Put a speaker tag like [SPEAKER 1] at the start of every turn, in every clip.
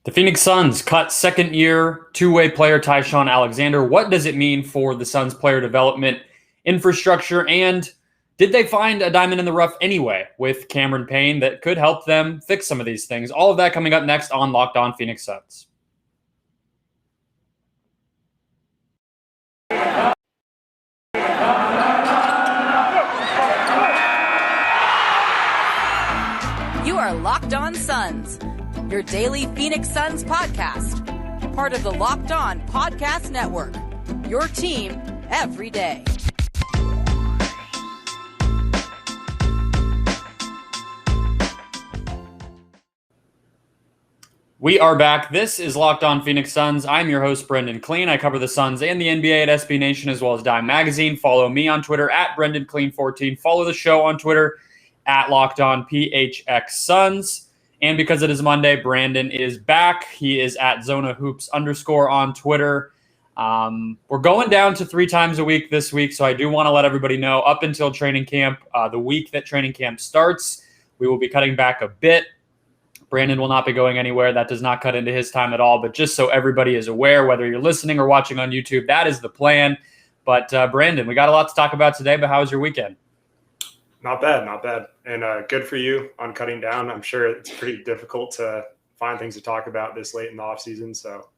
[SPEAKER 1] The Phoenix Suns cut second-year two-way player Ty-Shon Alexander. What does it mean for the Suns' player development infrastructure? And did they find a diamond in the rough anyway with Cameron Payne that could help them fix some of these things? All of that coming up next on Locked On Phoenix Suns.
[SPEAKER 2] You are Locked On Suns, your daily Phoenix Suns podcast, part of the Locked On Podcast Network, your team every day.
[SPEAKER 1] We are back. This is Locked On Phoenix Suns. I'm your host, Brendon Kleen. I cover the Suns and the NBA at SB Nation as well as Dime Magazine. Follow me on Twitter at Brendon Kleen 14. Follow the show on Twitter at Locked On PHX Suns. And because it is Monday, Brandon is back. He is at ZonaHoops _ on Twitter. We're going down to 3 times a week this week, so I do want to let everybody know up until training camp, the week that training camp starts, we will be cutting back a bit. Brandon will not be going anywhere. That does not cut into his time at all. But just so everybody is aware, whether you're listening or watching on YouTube, that is the plan. But Brandon, we got a lot to talk about today, but how was your weekend?
[SPEAKER 3] Not bad. And good for you on cutting down. I'm sure it's pretty difficult to find things to talk about this late in the off season. So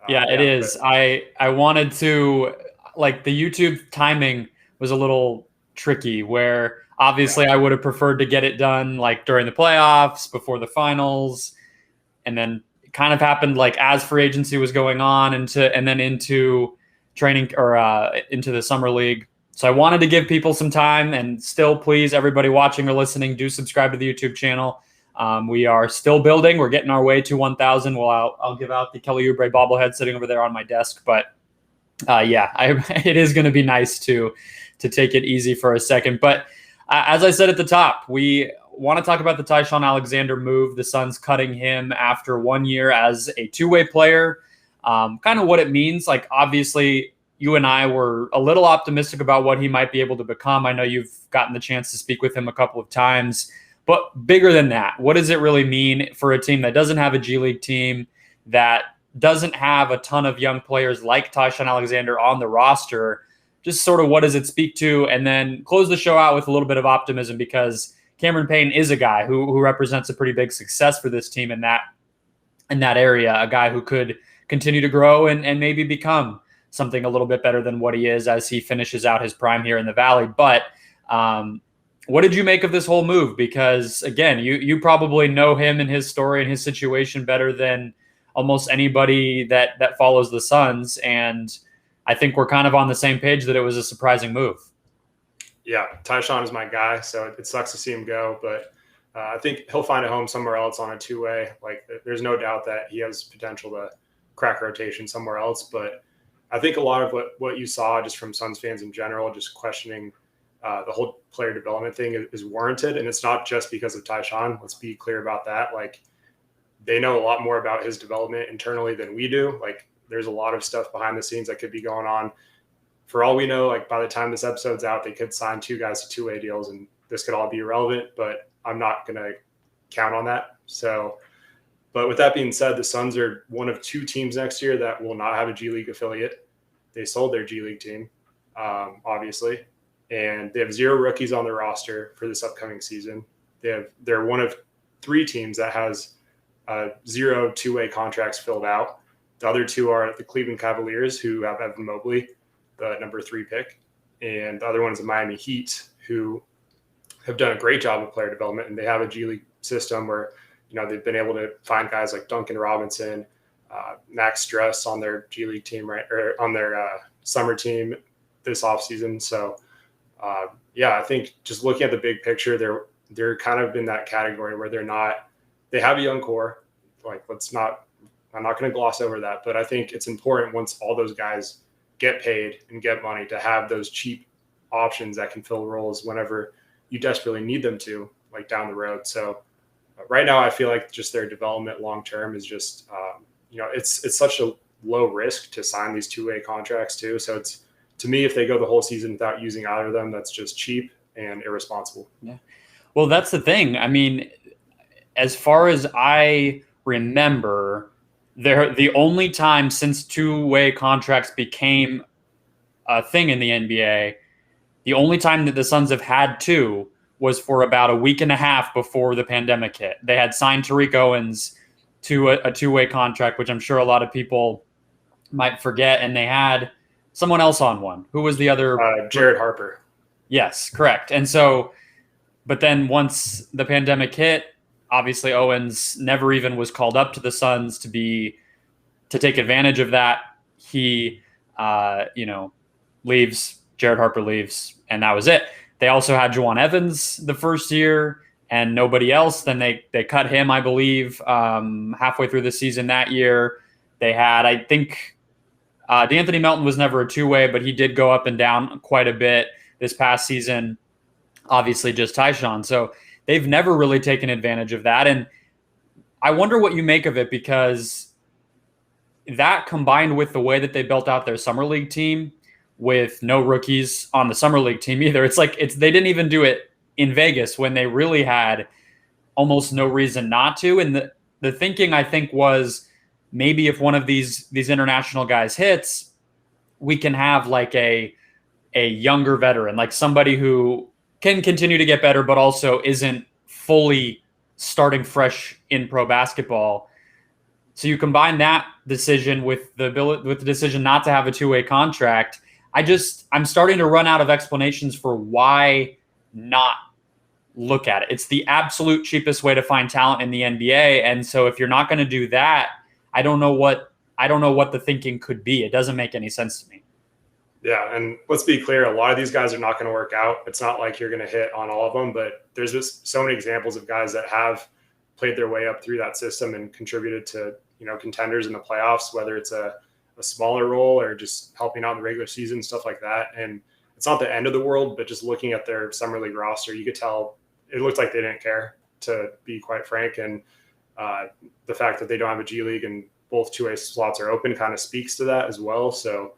[SPEAKER 1] yeah, it is. I wanted to, like, the YouTube timing was a little tricky where obviously I would have preferred to get it done like during the playoffs, before the finals. And then it kind of happened like as free agency was going on and then into training or into the summer league. So I wanted to give people some time, and still, please, everybody watching or listening, do subscribe to the YouTube channel. We are still building. We're getting our way to 1,000. Well, I'll give out the Kelly Oubre bobblehead sitting over there on my desk. But it is going to be nice to take it easy for a second. But as I said at the top, we want to talk about the Ty-Shon Alexander move. The Suns cutting him after 1 year as a two-way player. Kind of what it means. Like, obviously, you and I were a little optimistic about what he might be able to become. I know you've gotten the chance to speak with him a couple of times. But bigger than that, what does it really mean for a team that doesn't have a G League team, that doesn't have a ton of young players like Ty-Shon Alexander on the roster? Just sort of what does it speak to? And then close the show out with a little bit of optimism, because Cameron Payne is a guy who represents a pretty big success for this team in that area, a guy who could continue to grow and maybe become something a little bit better than what he is as he finishes out his prime here in the Valley. But what did you make of this whole move? Because, again, you probably know him and his story and his situation better than almost anybody that follows the Suns. And I think we're kind of on the same page that it was a surprising move.
[SPEAKER 3] Yeah, Ty-Shon is my guy, so it sucks to see him go. But I think he'll find a home somewhere else on a two-way. Like, there's no doubt that he has potential to crack rotation somewhere else. But I think a lot of what you saw just from Suns fans in general, just questioning the whole player development thing is warranted. And it's not just because of Ty-Shon. Let's be clear about that. Like, they know a lot more about his development internally than we do. Like, there's a lot of stuff behind the scenes that could be going on. For all we know, like, by the time this episode's out, they could sign 2 guys to two-way deals, and this could all be irrelevant, but I'm not going to count on that. So, but with that being said, the Suns are one of 2 teams next year that will not have a G League affiliate. They sold their G League team, obviously, and they have 0 rookies on their roster for this upcoming season. They're one of 3 teams that has 0 two-way contracts filled out. The other 2 are the Cleveland Cavaliers, who have Evan Mobley, the number 3 pick, and the other one is the Miami Heat, who have done a great job of player development, and they have a G League system where, you know, they've been able to find guys like Duncan Robinson, Max Struss on their G League team, right, or on their summer team this offseason. So, I think just looking at the big picture, they're kind of in that category where they have a young core. Like, I'm not going to gloss over that, but I think it's important once all those guys get paid and get money to have those cheap options that can fill roles whenever you desperately need them to, like down the road. So right now, I feel like just their development long-term is just, it's such a low risk to sign these two-way contracts too. So it's, to me, if they go the whole season without using either of them, that's just cheap and irresponsible.
[SPEAKER 1] Yeah. Well, that's the thing. I mean, as far as I remember, the only time since two-way contracts became a thing in the NBA, the only time that the Suns have had two was for about a week and a half before the pandemic hit. They had signed Tariq Owens to a two-way contract, which I'm sure a lot of people might forget, and they had someone else on one. Who was the other?
[SPEAKER 3] Jared Harper.
[SPEAKER 1] Yes, correct. And so, but then once the pandemic hit, obviously Owens never even was called up to the Suns to take advantage of that. He, leaves. Jared Harper leaves, and that was it. They also had Juwan Evans the first year and nobody else. Then they cut him, I believe, halfway through the season that year. They had, I think, D'Anthony Melton was never a two-way, but he did go up and down quite a bit this past season. Obviously, just Ty-Shon. So they've never really taken advantage of that. And I wonder what you make of it, because that combined with the way that they built out their summer league team with no rookies on the summer league team either. It's like they didn't even do it in Vegas when they really had almost no reason not to. And the thinking, I think, was maybe if one of these international guys hits, we can have like a younger veteran, like somebody who can continue to get better, but also isn't fully starting fresh in pro basketball. So you combine that decision with the decision not to have a two-way contract. I'm starting to run out of explanations for why not look at it. It's the absolute cheapest way to find talent in the NBA. And so if you're not going to do that, I don't know what the thinking could be. It doesn't make any sense to me.
[SPEAKER 3] Yeah, and let's be clear, a lot of these guys are not going to work out. It's not like you're going to hit on all of them, but there's just so many examples of guys that have played their way up through that system and contributed to, contenders in the playoffs, whether it's a smaller role or just helping out in the regular season, stuff like that. And it's not the end of the world, but just looking at their summer league roster, you could tell it looked like they didn't care, to be quite frank. And the fact that they don't have a G League and both two-way slots are open kind of speaks to that as well. So,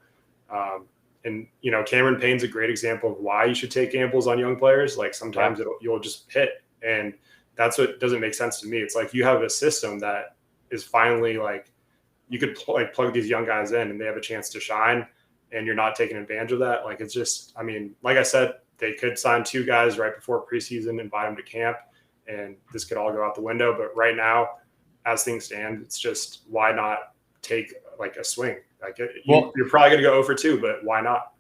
[SPEAKER 3] Cameron Payne's a great example of why you should take gambles on young players. Like sometimes you'll just hit, and that's what doesn't make sense to me. It's like you have a system that is finally like you could plug these young guys in and they have a chance to shine, and you're not taking advantage of that. Like it's just, like I said, they could sign two guys right before preseason, invite them to camp, and this could all go out the window. But right now, as things stand, it's just why not take like a swing? Like you're probably going to go 0-2, but why not?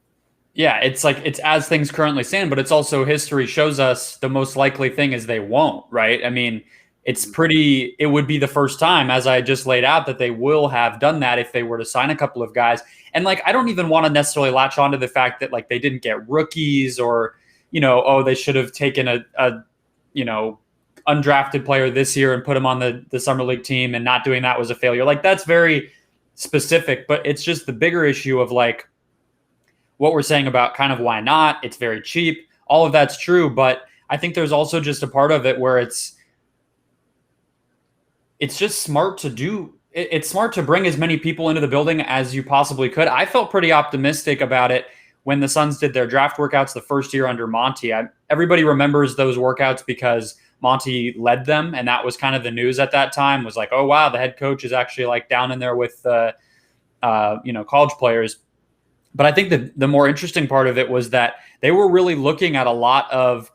[SPEAKER 1] Yeah, it's like it's as things currently stand, but it's also history shows us the most likely thing is they won't, right? It would be the first time, as I just laid out, that they will have done that if they were to sign a couple of guys. And I don't even want to necessarily latch onto the fact that they didn't get rookies or, they should have taken a undrafted player this year and put him on the summer league team, and not doing that was a failure. That's very specific, but it's just the bigger issue of what we're saying about kind of why not. It's very cheap. All of that's true, but I think there's also just a part of it where it's just smart to do. It's smart to bring as many people into the building as you possibly could. I felt pretty optimistic about it when the Suns did their draft workouts the first year under Monty. Everybody remembers those workouts because Monty led them, and that was kind of the news at that time, was oh wow, the head coach is actually down in there with college players. But I think the more interesting part of it was that they were really looking at a lot of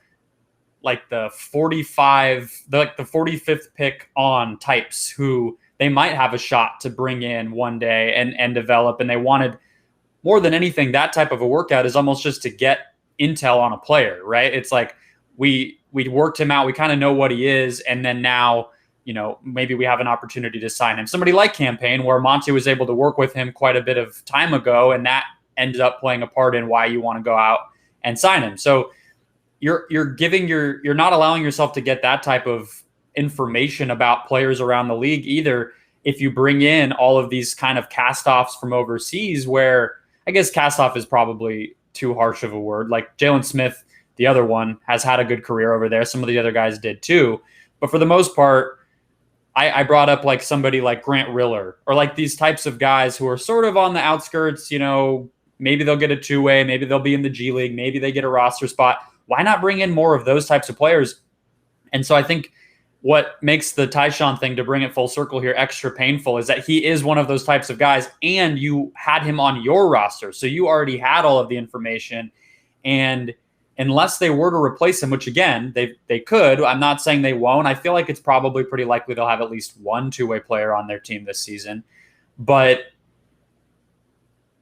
[SPEAKER 1] the 45th pick on types who they might have a shot to bring in one day and develop. And they wanted, more than anything, that type of a workout is almost just to get intel on a player, right? It's we worked him out. We kind of know what he is. And then now, maybe we have an opportunity to sign him. Somebody like Payne, where Monty was able to work with him quite a bit of time ago, and that ended up playing a part in why you want to go out and sign him. So you're not allowing yourself to get that type of information about players around the league either if you bring in all of these kind of cast-offs from overseas, where I guess cast-off is probably too harsh of a word. Jalen Smith, the other one, has had a good career over there. Some of the other guys did too. But for the most part, I brought up somebody like Grant Riller, or these types of guys who are sort of on the outskirts, maybe they'll get a two-way, maybe they'll be in the G League, maybe they get a roster spot. Why not bring in more of those types of players? And so I think, what makes the Ty-Shon thing, to bring it full circle here, extra painful is that he is one of those types of guys, and you had him on your roster. So you already had all of the information. And unless they were to replace him, which again, they could, I'm not saying they won't. I feel like it's probably pretty likely they'll have at least one two-way player on their team this season. But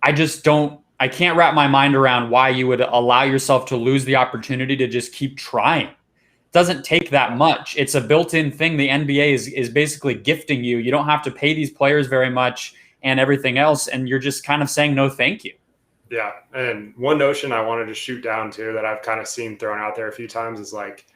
[SPEAKER 1] I can't wrap my mind around why you would allow yourself to lose the opportunity to just keep trying. Doesn't take that much. It's a built-in thing. The NBA is basically gifting you. You don't have to pay these players very much and everything else, and you're just kind of saying no thank you.
[SPEAKER 3] Yeah, and one notion I wanted to shoot down too that I've kind of seen thrown out there a few times is like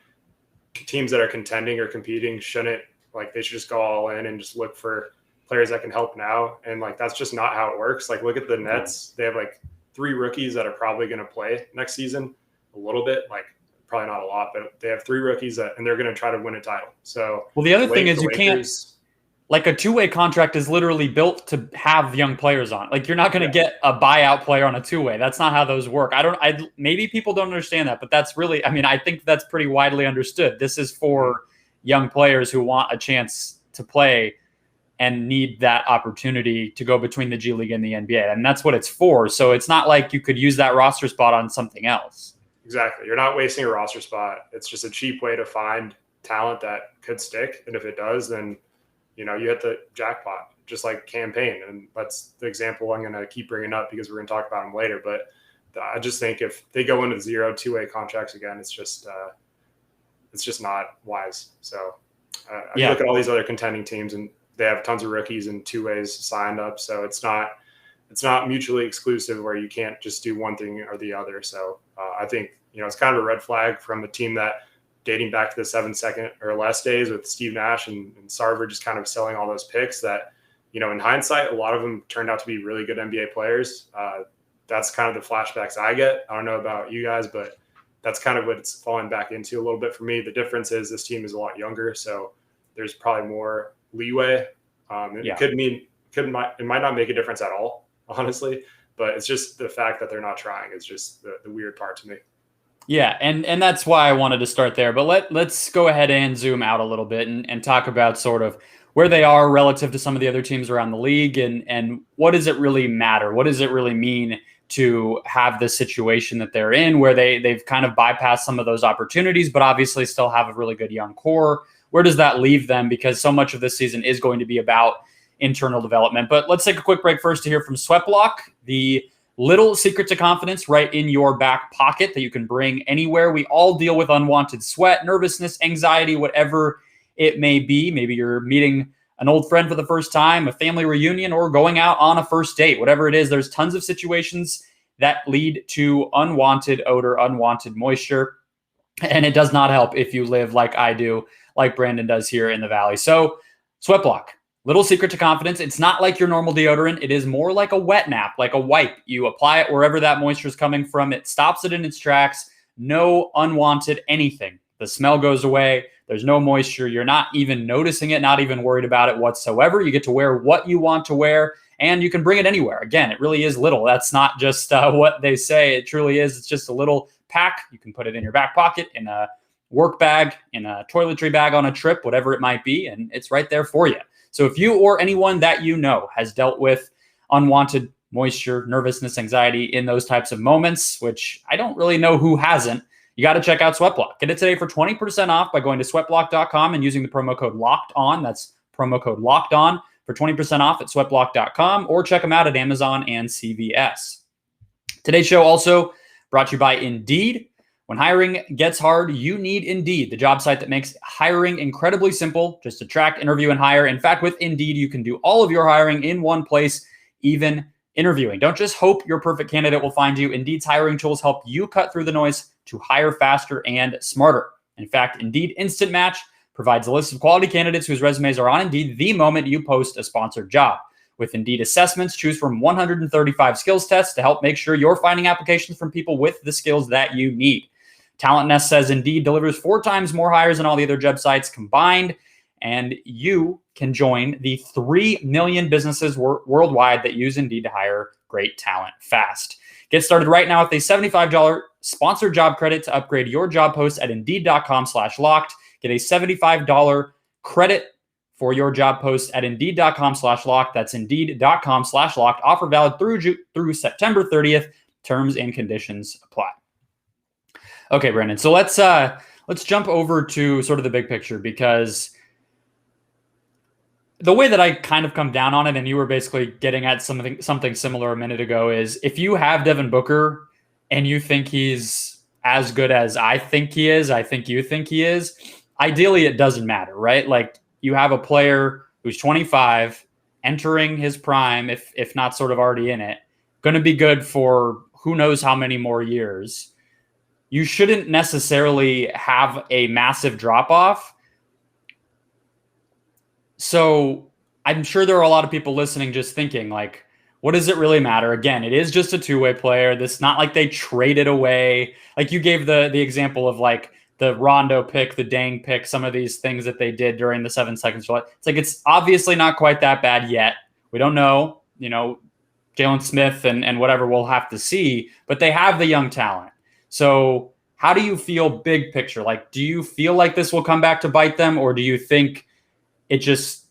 [SPEAKER 3] teams that are contending or competing shouldn't, like, they should just go all in and just look for players that can help now. And like that's just not how it works. Like look at the Nets. They have like 3 rookies that are probably going to play next season a little bit, like probably not a lot, but they have 3 rookies and they're going to try to win a title. So,
[SPEAKER 1] well, the other thing is you can't, like a two-way contract is literally built to have young players on. Like you're not going to get a buyout player on a two-way. That's not how those work. Maybe people don't understand that, but that's really, I mean, I think that's pretty widely understood. This is for young players who want a chance to play and need that opportunity to go between the G League and the NBA. And that's what it's for. So it's not like you could use that roster spot on something else.
[SPEAKER 3] Exactly. You're not wasting a roster spot. It's just a cheap way to find talent that could stick. And if it does, then, you know, you hit the jackpot, just like Payne. And that's the example I'm going to keep bringing up because we're going to talk about him later. But I just think if they go into 0 two-way contracts again, it's just not wise. So you look at all these other contending teams and they have tons of rookies and two-ways signed up. So it's not mutually exclusive where you can't just do one thing or the other. So I think, you know, it's kind of a red flag from a team that dating back to the 7-second or less days with Steve Nash and Sarver just kind of selling all those picks that, you know, in hindsight, a lot of them turned out to be really good NBA players. That's kind of the flashbacks I get. I don't know about you guys, but that's kind of what it's falling back into a little bit for me. The difference is this team is a lot younger, so there's probably more leeway. It might not make a difference at all, honestly, but it's just the fact that they're not trying is just the weird part to me.
[SPEAKER 1] Yeah, and that's why I wanted to start there. But let's go ahead and zoom out a little bit and talk about sort of where they are relative to some of the other teams around the league and what does it really matter? What does it really mean to have the situation that they're in where they've kind of bypassed some of those opportunities, but obviously still have a really good young core? Where does that leave them? Because so much of this season is going to be about internal development. But let's take a quick break first to hear from SweatBlock, the little secret to confidence right in your back pocket that you can bring anywhere. We all deal with unwanted sweat, nervousness, anxiety, whatever it may be. Maybe you're meeting an old friend for the first time, a family reunion, or going out on a first date. Whatever it is, there's tons of situations that lead to unwanted odor, unwanted moisture. And it does not help if you live like I do, like Brandon does here in the Valley. So SweatBlock, little secret to confidence. It's not like your normal deodorant. It is more like a wet nap, like a wipe. You apply it wherever that moisture is coming from. It stops it in its tracks. No unwanted anything. The smell goes away. There's no moisture. You're not even noticing it, not even worried about it whatsoever. You get to wear what you want to wear, and you can bring it anywhere. Again, it really is little. That's not just what they say. It truly is. It's just a little pack. You can put it in your back pocket, in a work bag, in a toiletry bag on a trip, whatever it might be, and it's right there for you. So if you or anyone that you know has dealt with unwanted moisture, nervousness, anxiety in those types of moments, which I don't really know who hasn't, you got to check out SweatBlock. Get it today for 20% off by going to sweatblock.com and using the promo code LOCKEDON. That's promo code LOCKEDON for 20% off at sweatblock.com, or check them out at Amazon and CVS. Today's show also brought to you by Indeed. When hiring gets hard, you need Indeed, the job site that makes hiring incredibly simple. Just attract, interview, and hire. In fact, with Indeed, you can do all of your hiring in one place, even interviewing. Don't just hope your perfect candidate will find you. Indeed's hiring tools help you cut through the noise to hire faster and smarter. In fact, Indeed Instant Match provides a list of quality candidates whose resumes are on Indeed the moment you post a sponsored job. With Indeed assessments, choose from 135 skills tests to help make sure you're finding applications from people with the skills that you need. Talent Nest says Indeed delivers 4 times more hires than all the other job sites combined, and you can join the 3 million businesses worldwide that use Indeed to hire great talent fast. Get started right now with a $75 sponsored job credit to upgrade your job post at Indeed.com/locked. Get a $75 credit for your job post at Indeed.com/locked. That's Indeed.com/locked. Offer valid through September 30th. Terms and conditions apply. Okay, Brandon. So let's jump over to sort of the big picture, because the way that I kind of come down on it, and you were basically getting at something similar a minute ago, is if you have Devin Booker and you think he's as good as I think he is, I think you think he is, ideally it doesn't matter, right? Like, you have a player who's 25, entering his prime, if not sort of already in it, going to be good for who knows how many more years. You shouldn't necessarily have a massive drop-off. So I'm sure there are a lot of people listening just thinking, like, what does it really matter? Again, it is just a two-way player. This not like they traded away. Like, you gave the example of like the Rondo pick, the Dang pick, some of these things that they did during the 7 seconds. It's like, it's obviously not quite that bad yet. We don't know, Jalen Smith and whatever, we'll have to see, but they have the young talent. So how do you feel big picture? Like, do you feel like this will come back to bite them, or do you think it just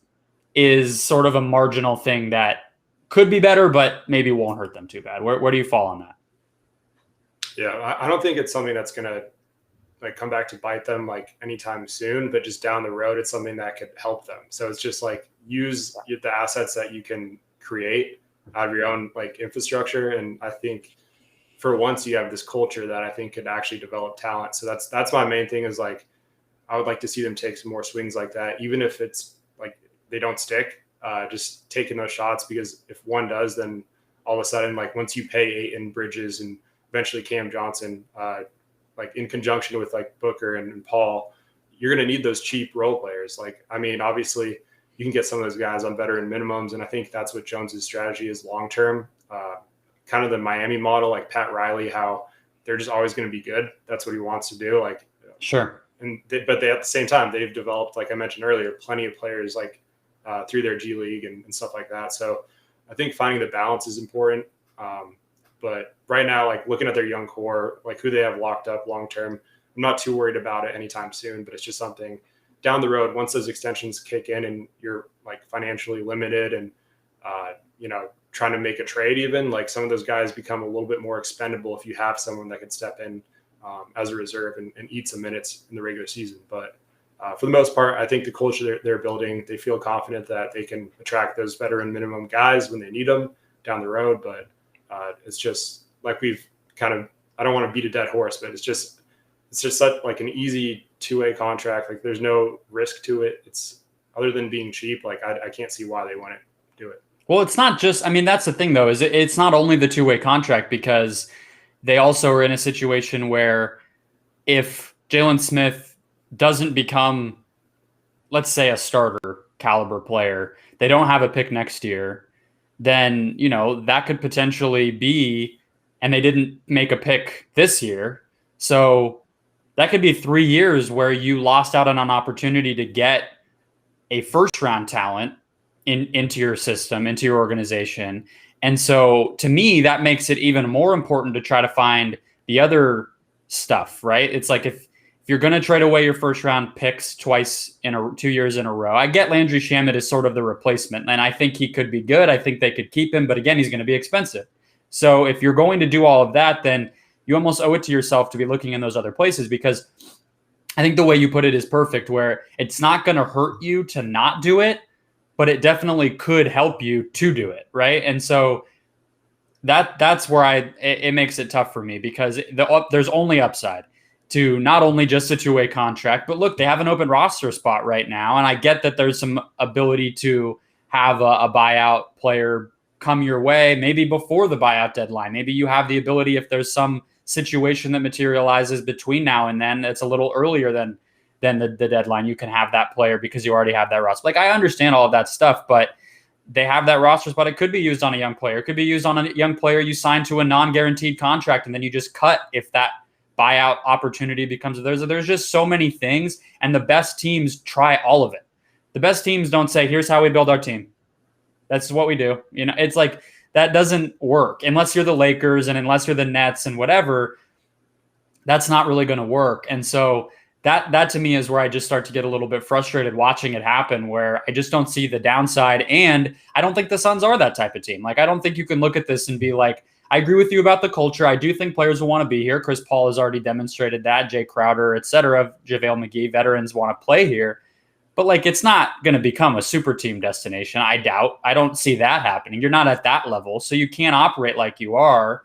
[SPEAKER 1] is sort of a marginal thing that could be better, but maybe won't hurt them too bad? Where do you fall on that?
[SPEAKER 3] Yeah, I don't think it's something that's going to like come back to bite them like anytime soon, but just down the road, it's something that could help them. So it's just like, use the assets that you can create out of your own like infrastructure. And I think for once you have this culture that I think could actually develop talent. So that's my main thing, is like, I would like to see them take some more swings like that, even if it's like they don't stick, just taking those shots, because if one does, then all of a sudden, like, once you pay Ayton, Bridges, and eventually Cam Johnson, like in conjunction with like Booker and Paul, you're going to need those cheap role players. Like, I mean, obviously you can get some of those guys on veteran minimums. And I think that's what Jones's strategy is long-term, kind of the Miami model, like Pat Riley, how they're just always going to be good. That's what he wants to do. Like,
[SPEAKER 1] sure.
[SPEAKER 3] But at the same time, they've developed, like I mentioned earlier, plenty of players like through their G League and stuff like that. So I think finding the balance is important. But right now, like, looking at their young core, like who they have locked up long term, I'm not too worried about it anytime soon. But it's just something down the road, once those extensions kick in and you're like financially limited and trying to make a trade, even like some of those guys become a little bit more expendable if you have someone that can step in as a reserve and eat some minutes in the regular season. But for the most part, I think the culture they're building, they feel confident that they can attract those veteran minimum guys when they need them down the road. But it's just like we've kind of, I don't want to beat a dead horse, but it's just such like an easy two-way contract. Like, there's no risk to it. It's other than being cheap. Like, I can't see why they wouldn't do it. Well,
[SPEAKER 1] it's not just, I mean, that's the thing though, is it's not only the two-way contract, because they also are in a situation where if Jalen Smith doesn't become, let's say, a starter caliber player, they don't have a pick next year, then, that could potentially be, and they didn't make a pick this year. So that could be 3 years where you lost out on an opportunity to get a first round talent into your system, into your organization. And so to me, that makes it even more important to try to find the other stuff, right? It's like, if you're going to trade away your first round picks twice 2 years in a row, I get Landry Shamet as sort of the replacement, and I think he could be good. I think they could keep him, but again, he's going to be expensive. So if you're going to do all of that, then you almost owe it to yourself to be looking in those other places, because I think the way you put it is perfect, where it's not going to hurt you to not do it, but it definitely could help you to do it, right? And so that's where it makes it tough for me, because there's only upside to not only just a two-way contract, but look, they have an open roster spot right now, and I get that there's some ability to have a buyout player come your way, maybe before the buyout deadline. Maybe you have the ability, if there's some situation that materializes between now and then, it's a little earlier than the deadline, you can have that player because you already have that roster. Like, I understand all of that stuff, but they have that roster spot. It could be used on a young player. It could be used on a young player you sign to a non-guaranteed contract, and then you just cut if that buyout opportunity becomes there's just so many things, and the best teams try all of it. The best teams don't say, here's how we build our team. That's what we do. It's like, that doesn't work unless you're the Lakers and unless you're the Nets and whatever. That's not really going to work. And so that to me is where I just start to get a little bit frustrated watching it happen, where I just don't see the downside. And I don't think the Suns are that type of team. Like, I don't think you can look at this and be like, I agree with you about the culture. I do think players will want to be here. Chris Paul has already demonstrated that. Jay Crowder, et cetera, JaVale McGee, veterans want to play here. But like, it's not going to become a super team destination. I doubt. I don't see that happening. You're not at that level, so you can't operate like you are.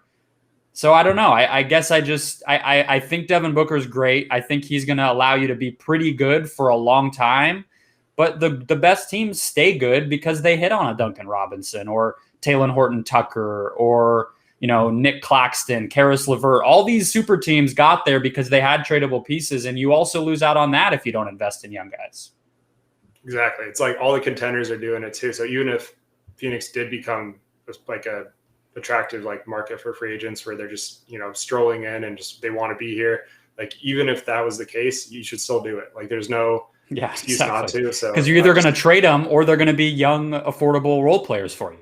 [SPEAKER 1] So I don't know. I guess I think Devin Booker is great. I think he's going to allow you to be pretty good for a long time. But the best teams stay good because they hit on a Duncan Robinson or Talen Horton-Tucker or, you know, Nick Claxton, Karis LeVert. All these super teams got there because they had tradable pieces, and you also lose out on that if you don't invest in young guys.
[SPEAKER 3] Exactly. It's like all the contenders are doing it too. So even if Phoenix did become like a attractive like market for free agents where they're just, you know, strolling in and just they want to be here, like even if that was the case, you should still do it. Like there's no excuse not to. So
[SPEAKER 1] because you're either going to trade them or they're going to be young, affordable role players for you.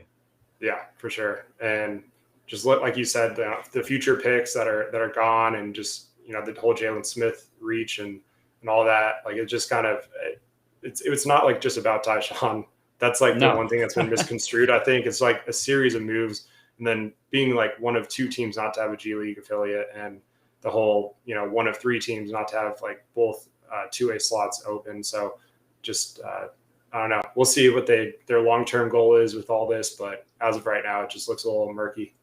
[SPEAKER 3] Yeah, for sure. And just like you said, the future picks that are gone, and just, you know, the whole Jalen Smith reach and all that. Like it just kind of it's not like just about Ty-Shon. That's like the one thing that's been misconstrued. I think it's like a series of moves, and then being like one of two teams not to have a G League affiliate, and the whole, you know, one of three teams not to have like both 2A slots open. So just I don't know. We'll see what their long-term goal is with all this, but as of right now, it just looks a little murky.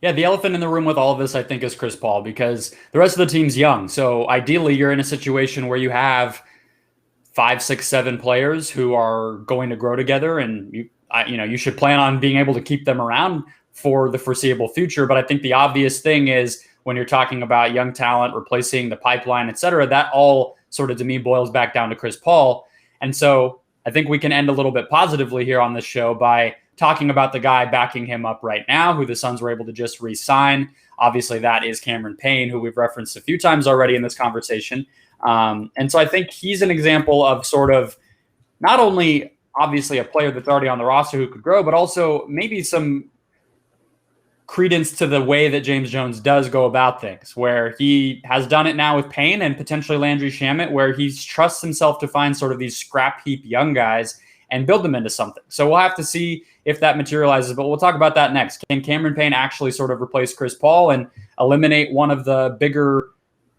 [SPEAKER 1] Yeah, the elephant in the room with all of this, I think, is Chris Paul, because the rest of the team's young. So ideally, you're in a situation where you have 5, 6, 7 players who are going to grow together, and you should plan on being able to keep them around for the foreseeable future. But I think the obvious thing is when you're talking about young talent, replacing the pipeline, et cetera, that all sort of to me boils back down to Chris Paul. And so I think we can end a little bit positively here on this show by talking about the guy backing him up right now, who the Suns were able to just re-sign. Obviously, that is Cameron Payne, who we've referenced a few times already in this conversation. And so I think he's an example of sort of not only obviously a player that's already on the roster who could grow, but also maybe some credence to the way that James Jones does go about things, where he has done it now with Payne and potentially Landry Shamet, where he trusts himself to find sort of these scrap heap young guys and build them into something. So we'll have to see if that materializes, but we'll talk about that next. Can Cameron Payne actually sort of replace Chris Paul and eliminate one of the bigger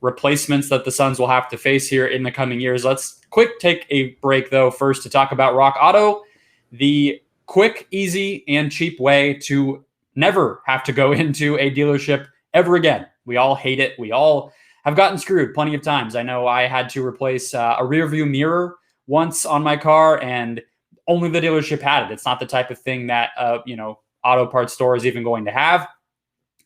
[SPEAKER 1] replacements that the Suns will have to face here in the coming years? Let's take a break, though, first to talk about Rock Auto, the quick, easy, and cheap way to never have to go into a dealership ever again. We all hate it. We all have gotten screwed plenty of times. I know I had to replace a rear view mirror once on my car, and only the dealership had it. It's not the type of thing that auto parts store is even going to have.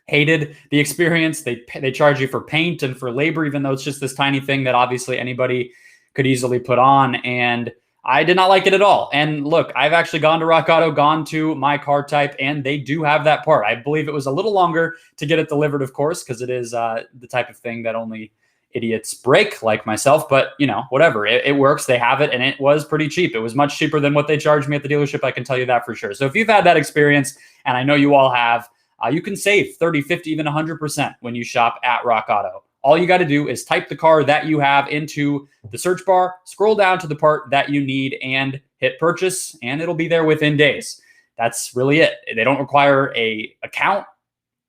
[SPEAKER 1] Hated the experience. They charge you for paint and for labor, even though it's just this tiny thing that obviously anybody could easily put on. And I did not like it at all. And look, I've actually gone to Rock Auto, gone to my car type, and they do have that part. I believe it was a little longer to get it delivered, of course, because it is the type of thing that only idiots break, like myself. But, whatever. It works. They have it, and it was pretty cheap. It was much cheaper than what they charged me at the dealership. I can tell you that for sure. So if you've had that experience, and I know you all have, you can save 30, 50, even 100% when you shop at Rock Auto. All you got to do is type the car that you have into the search bar, scroll down to the part that you need, and hit purchase, and it'll be there within days. That's really it. They don't require an account,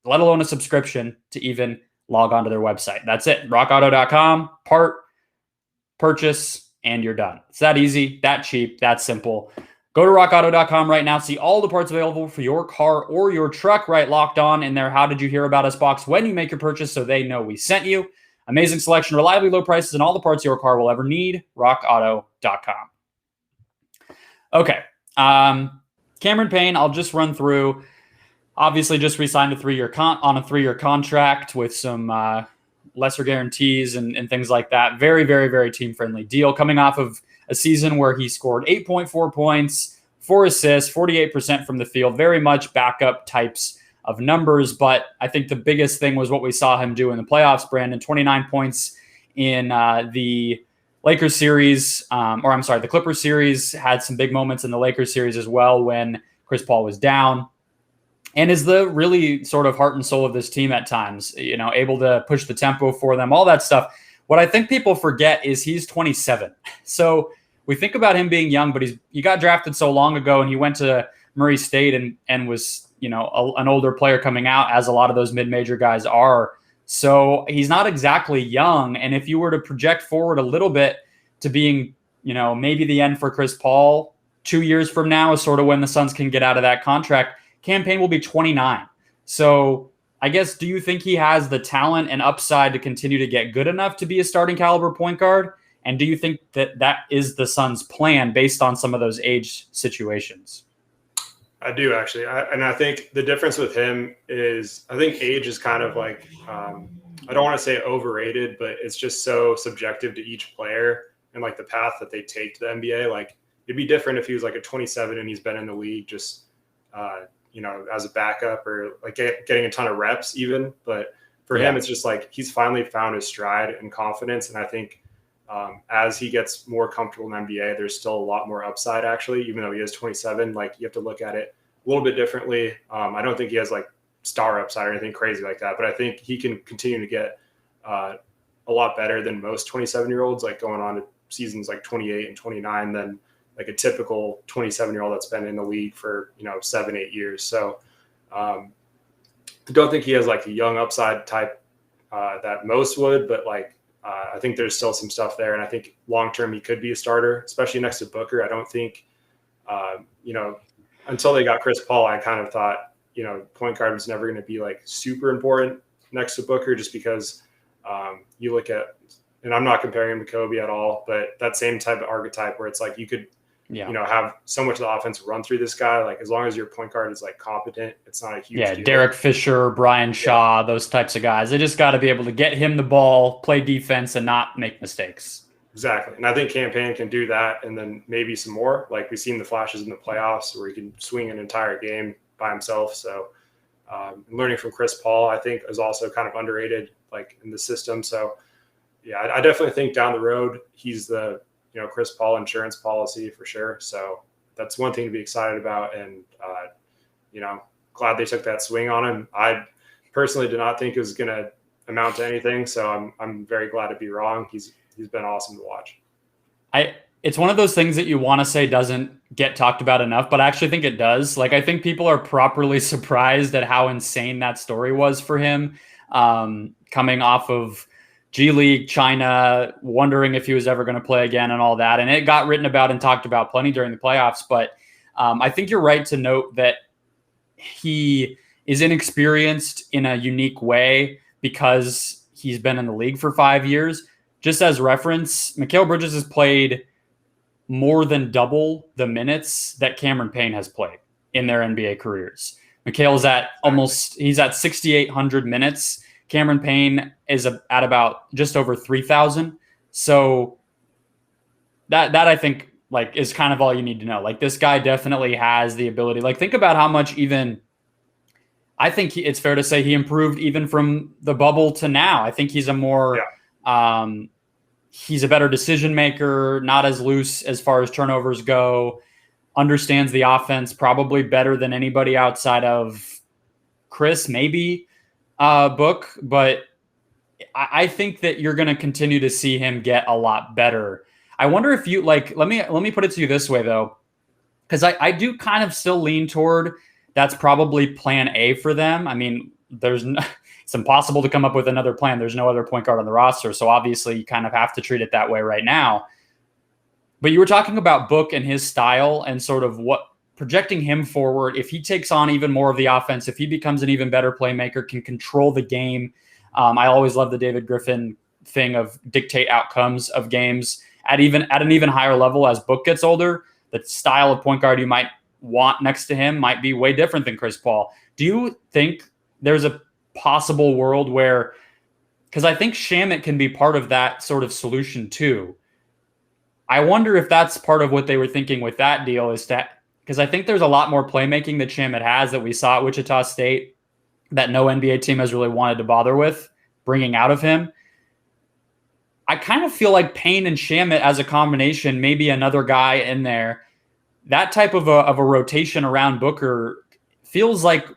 [SPEAKER 1] let alone a subscription, to even log onto their website. That's it. RockAuto.com, part, purchase, and you're done. It's that easy, that cheap, that simple. Go to rockauto.com right now. See all the parts available for your car or your truck, right locked on in there. How did you hear about us box when you make your purchase, so they know we sent you. Amazing selection, reliably low prices, and all the parts your car will ever need. rockauto.com. Okay. Cameron Payne, I'll just run through. Obviously, just re-signed a 3-year on a 3-year contract with some lesser guarantees and things like that. Very, very, very team-friendly deal, coming off of a season where he scored 8.4 points, 4 assists, 48% from the field, very much backup types of numbers. But I think the biggest thing was what we saw him do in the playoffs, Brandon. 29 points in the Lakers series, the Clippers series, had some big moments in the Lakers series as well when Chris Paul was down, and is the really sort of heart and soul of this team at times, able to push the tempo for them, all that stuff. what I think people forget is he's 27. So we think about him being young, but he got drafted so long ago, and he went to Murray State and was, an older player coming out, as a lot of those mid-major guys are. So he's not exactly young. And if you were to project forward a little bit to being, maybe the end for Chris Paul 2 years from now is sort of when the Suns can get out of that contract, Cam Payne will be 29. So I guess, do you think he has the talent and upside to continue to get good enough to be a starting caliber point guard? And do you think that is the Suns' plan based on some of those age situations?
[SPEAKER 3] I do, actually. I think the difference with him is, I think age is kind of like, I don't want to say overrated, but it's just so subjective to each player and like the path that they take to the NBA. Like, it'd be different if he was like a 27 and he's been in the league just, as a backup, or like getting a ton of reps even. But for him, it's just like he's finally found his stride and confidence. And I think as he gets more comfortable in the NBA, there's still a lot more upside, actually, even though he is 27. Like, you have to look at it a little bit differently. I don't think he has like star upside or anything crazy like that, but I think he can continue to get a lot better than most 27-year-olds, like going on to seasons like 28 and 29 than like a typical 27-year-old that's been in the league for 7-8 years. So I don't think he has like a young upside type that most would, but like I think there's still some stuff there, and I think long term he could be a starter, especially next to Booker. I don't think until they got Chris Paul, I kind of thought point guard was never going to be like super important next to Booker, just because you look at, and I'm not comparing him to Kobe at all, but that same type of archetype where it's like you could have so much of the offense run through this guy. Like, as long as your point guard is like competent, it's not a huge deal.
[SPEAKER 1] Derek Fisher, Brian Shaw, those types of guys. They just got to be able to get him the ball, play defense, and not make mistakes.
[SPEAKER 3] Exactly. And I think Cam Payne can do that, and then maybe some more. Like, we've seen the flashes in the playoffs where he can swing an entire game by himself. So learning from Chris Paul, I think, is also kind of underrated, like, in the system. So yeah, I definitely think down the road he's the Chris Paul insurance policy for sure. So that's one thing to be excited about. And, glad they took that swing on him. I personally did not think it was going to amount to anything. So I'm very glad to be wrong. He's been awesome to watch.
[SPEAKER 1] It's one of those things that you want to say doesn't get talked about enough, but I actually think it does. Like, I think people are properly surprised at how insane that story was for him, coming off of G League, China, wondering if he was ever going to play again and all that. And it got written about and talked about plenty during the playoffs. But I think you're right to note that he is inexperienced in a unique way because he's been in the league for 5 years. Just as reference, Mikal Bridges has played more than double the minutes that Cameron Payne has played in their NBA careers. Mikal is he's at 6,800 minutes. Cameron Payne is at about just over 3,000. So that I think like is kind of all you need to know. Like, this guy definitely has the ability. Like, think about how much I think it's fair to say he improved even from the bubble to now. I think he's a more he's a better decision maker, not as loose as far as turnovers go, understands the offense probably better than anybody outside of Chris, maybe Book. But I think that you're going to continue to see him get a lot better. I wonder if you let me put it to you this way, though, because I do kind of still lean toward that's probably plan A for them. I mean, it's impossible to come up with another plan. There's no other point guard on the roster. So obviously you kind of have to treat it that way right now. But you were talking about Book and his style and sort of what projecting him forward. If he takes on even more of the offense, if he becomes an even better playmaker, can control the game. I always love the David Griffin thing of dictate outcomes of games at an even higher level as Book gets older. The style of point guard you might want next to him might be way different than Chris Paul. Do you think there's a possible world where, because I think Shamet can be part of that sort of solution too. I wonder if that's part of what they were thinking with that deal, is that because I think there's a lot more playmaking that Shamet has that we saw at Wichita State that no NBA team has really wanted to bother with bringing out of him. I kind of feel like Payne and Shamet as a combination, maybe another guy in there, that type of a rotation around Booker feels like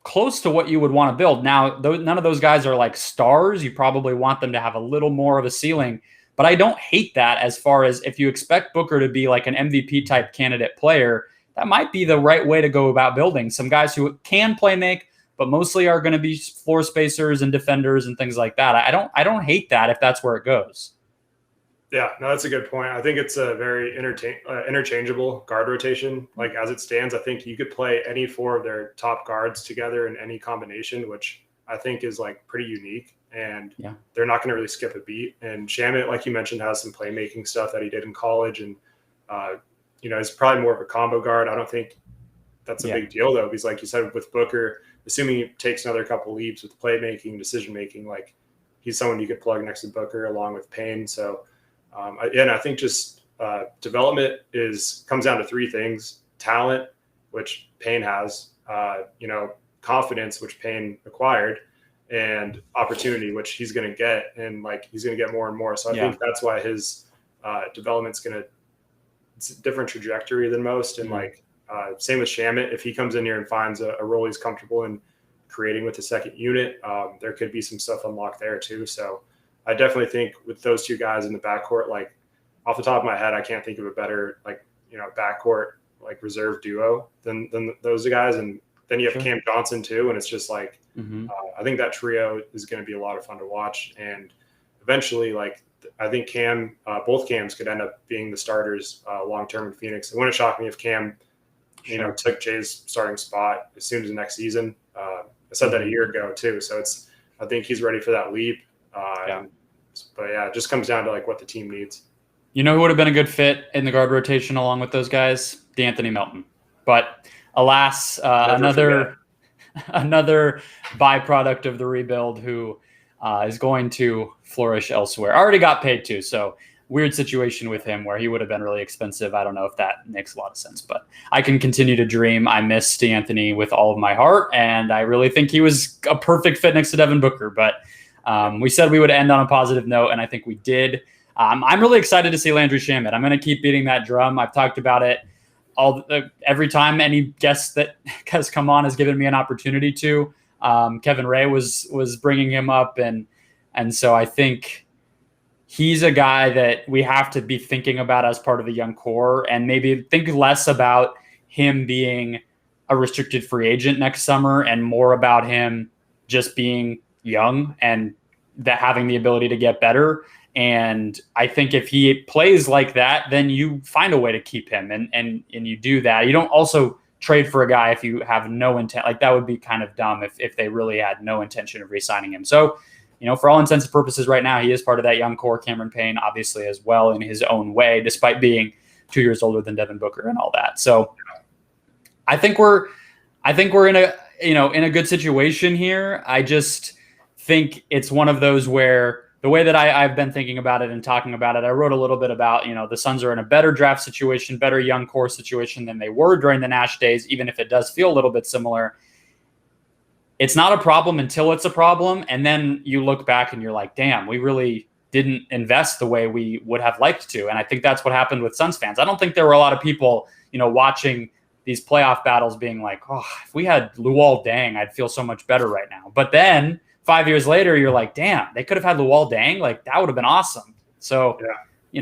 [SPEAKER 1] close to what you would want to build. Now, none of those guys are like stars. You probably want them to have a little more of a ceiling, but I don't hate that as far as if you expect Booker to be like an MVP type candidate player, that might be the right way to go about building some guys who can play make, but mostly are going to be floor spacers and defenders and things like that. I don't hate that if that's where it goes.
[SPEAKER 3] Yeah, no, that's a good point. I think it's a very interchangeable guard rotation. Like as it stands, I think you could play any four of their top guards together in any combination, which I think is like pretty unique. And they're not going to really skip a beat. And Shamet, like you mentioned, has some playmaking stuff that he did in college, and is probably more of a combo guard. I don't think that's a big deal though, because like you said with Booker, assuming he takes another couple leaps with playmaking, decision making, like he's someone you could plug next to Booker along with Payne. So. And I think just development comes down to three things: talent, which Payne has, confidence, which Payne acquired, and opportunity, which he's going to get, and like he's going to get more and more. So I think that's why his development's it's a different trajectory than most. And like same with Shamet, if he comes in here and finds a role he's comfortable in creating with the second unit, there could be some stuff unlocked there too. So. I definitely think with those two guys in the backcourt, like off the top of my head, I can't think of a better backcourt like reserve duo than those guys. And then you have Cam Johnson too, and it's just like I think that trio is going to be a lot of fun to watch. And eventually, like I think both Cams could end up being the starters long term in Phoenix. It wouldn't shock me if Cam, took Jay's starting spot as soon as the next season. I said that a year ago too, so I think he's ready for that leap. But it just comes down to like what the team needs.
[SPEAKER 1] You know who would have been a good fit in the guard rotation along with those guys? D'Anthony Melton. But alas, another byproduct of the rebuild who is going to flourish elsewhere. Already got paid too, so weird situation with him where he would have been really expensive. I don't know if that makes a lot of sense, but I can continue to dream. I miss D'Anthony with all of my heart, and I really think he was a perfect fit next to Devin Booker, but we said we would end on a positive note, and I think we did. I'm really excited to see Landry Shamet. I'm going to keep beating that drum. I've talked about it every time any guest that has come on has given me an opportunity to. Kevin Ray was bringing him up, and so I think he's a guy that we have to be thinking about as part of the young core, and maybe think less about him being a restricted free agent next summer and more about him just being young and that having the ability to get better. And I think if he plays like that, then you find a way to keep him and you do that. You don't also trade for a guy if you have no intent. Like that would be kind of dumb if they really had no intention of re-signing him. So, for all intents and purposes right now, he is part of that young core. Cameron Payne, obviously, as well in his own way, despite being 2 years older than Devin Booker and all that. So I think we're in a good situation here. I just think it's one of those where the way that I've been thinking about it and talking about it, I wrote a little bit about, the Suns are in a better draft situation, better young core situation than they were during the Nash days, even if it does feel a little bit similar. It's not a problem until it's a problem. And then you look back and you're like, damn, we really didn't invest the way we would have liked to. And I think that's what happened with Suns fans. I don't think there were a lot of people, watching these playoff battles being like, oh, if we had Luol Deng, I'd feel so much better right now. But then 5 years later, you're like, damn, they could have had Luol Deng. Like that would have been awesome. So,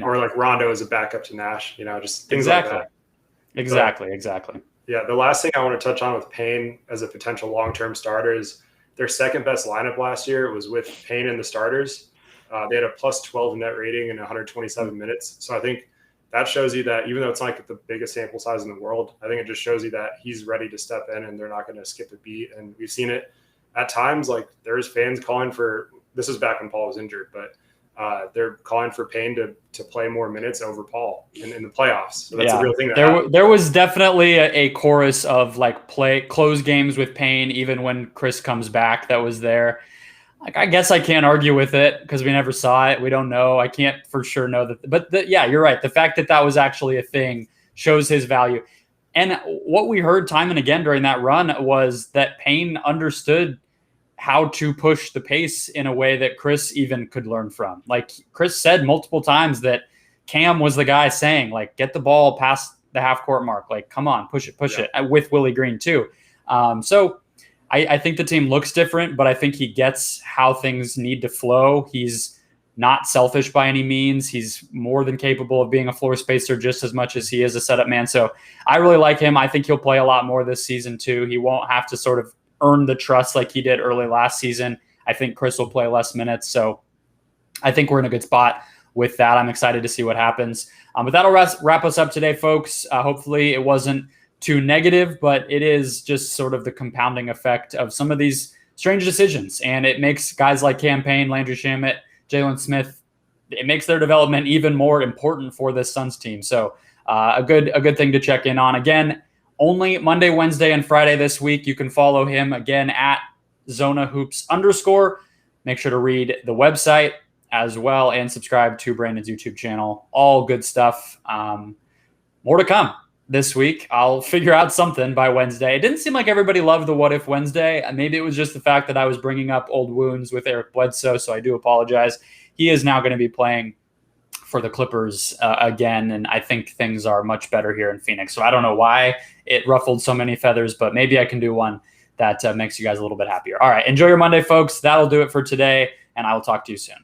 [SPEAKER 3] or like Rondo as a backup to Nash, just things like that.
[SPEAKER 1] Exactly.
[SPEAKER 3] Yeah. The last thing I want to touch on with Payne as a potential long-term starter is their second best lineup last year was with Payne in the starters. They had a plus 12 net rating in 127 minutes. So I think that shows you that even though it's not like the biggest sample size in the world, I think it just shows you that he's ready to step in and they're not going to skip a beat. And we've seen it at times. Like there's fans calling for, this is back when Paul was injured, but they're calling for Payne to play more minutes over Paul in the playoffs. So that's a real thing.
[SPEAKER 1] There was definitely a chorus of like close games with Payne, even when Chris comes back, that was there. Like, I guess I can't argue with it because we never saw it. We don't know. I can't for sure know that. But you're right. The fact that was actually a thing shows his value. And what we heard time and again during that run was that Payne understood how to push the pace in a way that Chris even could learn from. Like Chris said multiple times that Cam was the guy saying, like, get the ball past the half court mark. Like, come on, push it with Willie Green too. So I think the team looks different, but I think he gets how things need to flow. He's not selfish by any means. He's more than capable of being a floor spacer just as much as he is a setup man. So I really like him. I think he'll play a lot more this season too. He won't have to sort of earn the trust like he did early last season. I think Chris will play less minutes. So I think we're in a good spot with that. I'm excited to see what happens. But that'll wrap us up today, folks. Hopefully it wasn't too negative, but it is just sort of the compounding effect of some of these strange decisions. And it makes guys like Payne, Landry, Shamet, Jalen Smith, it makes their development even more important for this Suns team. So a good thing to check in on. Again, only Monday, Wednesday, and Friday this week. You can follow him again at ZonaHoops_. Make sure to read the website as well and subscribe to Brandon's YouTube channel. All good stuff. More to come this week. I'll figure out something by Wednesday. It didn't seem like everybody loved the What If Wednesday. Maybe it was just the fact that I was bringing up old wounds with Eric Bledsoe, so I do apologize. He is now going to be playing for the Clippers again, and I think things are much better here in Phoenix. So I don't know why it ruffled so many feathers, but maybe I can do one that makes you guys a little bit happier. All right, enjoy your Monday, folks. That'll do it for today, and I will talk to you soon.